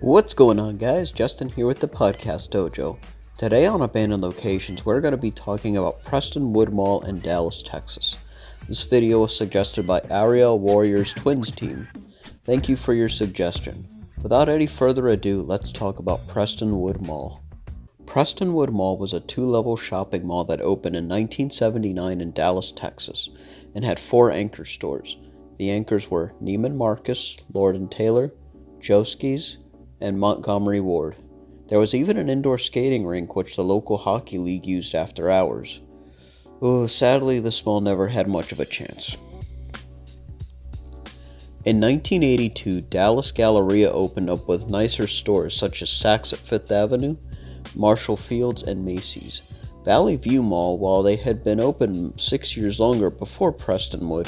What's going on, guys? Justin here with the Podcast Dojo. Today on Abandoned Locations, we're going to be talking about Prestonwood Mall in Dallas, Texas. This video was suggested by Ariel Warriors Twins team. Thank you for your suggestion. Without any further ado, let's talk about Prestonwood Mall. Prestonwood Mall was a two-level shopping mall that opened in 1979 in Dallas, Texas, and had 4 anchor stores. The anchors were Neiman Marcus, Lord & Taylor, Joske's, and Montgomery Ward. There was even an indoor skating rink which the local hockey league used after hours. Sadly, this mall never had much of a chance. In 1982, Dallas Galleria opened up with nicer stores such as Saks at Fifth Avenue, Marshall Fields, and Macy's. Valley View Mall, while they had been open 6 years longer before Prestonwood,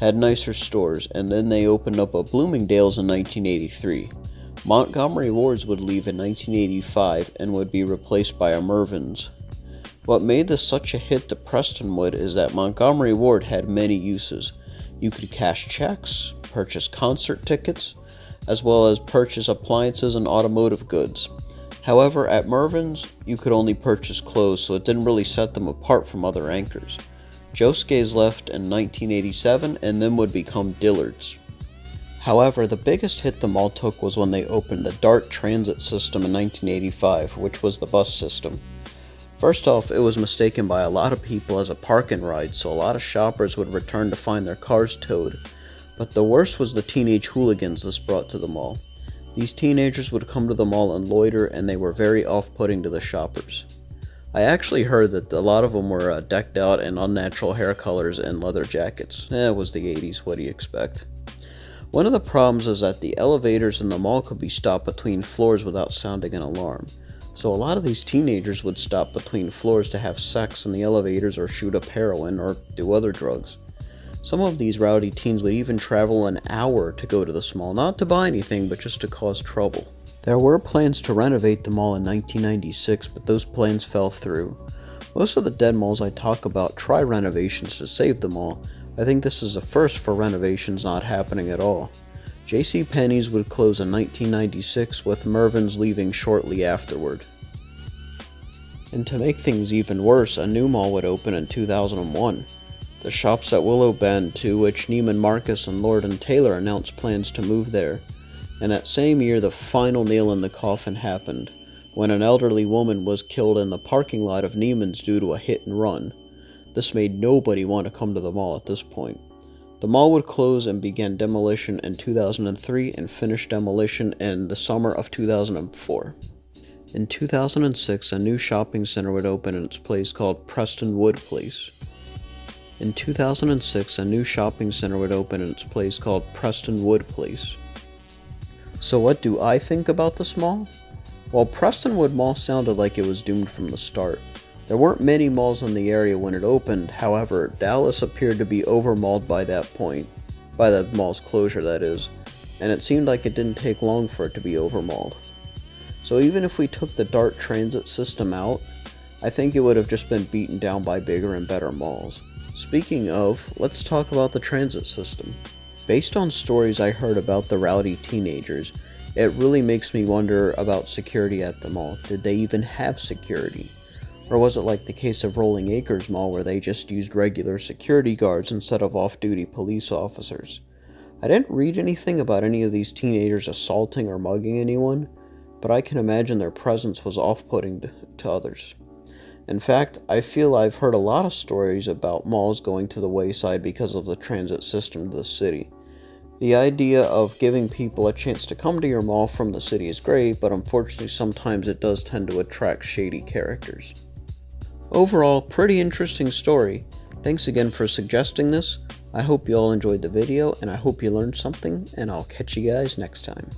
had nicer stores, and then they opened up a Bloomingdale's in 1983. Montgomery Ward's would leave in 1985 and would be replaced by a Mervyn's. What made this such a hit to Prestonwood is that Montgomery Ward had many uses. You could cash checks, purchase concert tickets, as well as purchase appliances and automotive goods. However, at Mervyn's, you could only purchase clothes, so it didn't really set them apart from other anchors. Joske's left in 1987 and then would become Dillard's. However, the biggest hit the mall took was when they opened the DART transit system in 1985, which was the bus system. First off, it was mistaken by a lot of people as a park and ride, so a lot of shoppers would return to find their cars towed. But the worst was the teenage hooligans this brought to the mall. These teenagers would come to the mall and loiter, and they were very off-putting to the shoppers. I actually heard that a lot of them were decked out in unnatural hair colors and leather jackets. It was the 80s, what do you expect? One of the problems is that the elevators in the mall could be stopped between floors without sounding an alarm. So a lot of these teenagers would stop between floors to have sex in the elevators or shoot up heroin or do other drugs. Some of these rowdy teens would even travel an hour to go to this mall, not to buy anything, but just to cause trouble. There were plans to renovate the mall in 1996, but those plans fell through. Most of the dead malls I talk about try renovations to save the mall. I think this is a first for renovations not happening at all. JCPenney's would close in 1996, with Mervyn's leaving shortly afterward. And to make things even worse, a new mall would open in 2001. The Shops at Willow Bend, to which Neiman Marcus and Lord & Taylor announced plans to move there. And that same year, the final nail in the coffin happened, when an elderly woman was killed in the parking lot of Neiman's due to a hit and run. This made nobody want to come to the mall at this point. The mall would close and begin demolition in 2003 and finish demolition in the summer of 2004. In 2006, a new shopping center would open in its place called Prestonwood Place. In 2006, a new shopping center would open in its place called Prestonwood Place. So what do I think about this mall? Well, Prestonwood Mall sounded like it was doomed from the start. There weren't many malls in the area when it opened, however, Dallas appeared to be over-malled by that point. By the mall's closure, that is. And it seemed like it didn't take long for it to be over-malled. So even if we took the DART transit system out, I think it would have just been beaten down by bigger and better malls. Speaking of, let's talk about the transit system. Based on stories I heard about the rowdy teenagers, it really makes me wonder about security at the mall. Did they even have security? Or was it like the case of Rolling Acres Mall where they just used regular security guards instead of off-duty police officers? I didn't read anything about any of these teenagers assaulting or mugging anyone, but I can imagine their presence was off-putting to others. In fact, I feel I've heard a lot of stories about malls going to the wayside because of the transit system to the city. The idea of giving people a chance to come to your mall from the city is great, but unfortunately sometimes it does tend to attract shady characters. Overall, pretty interesting story. Thanks again for suggesting this. I hope you all enjoyed the video, and I hope you learned something, and I'll catch you guys next time.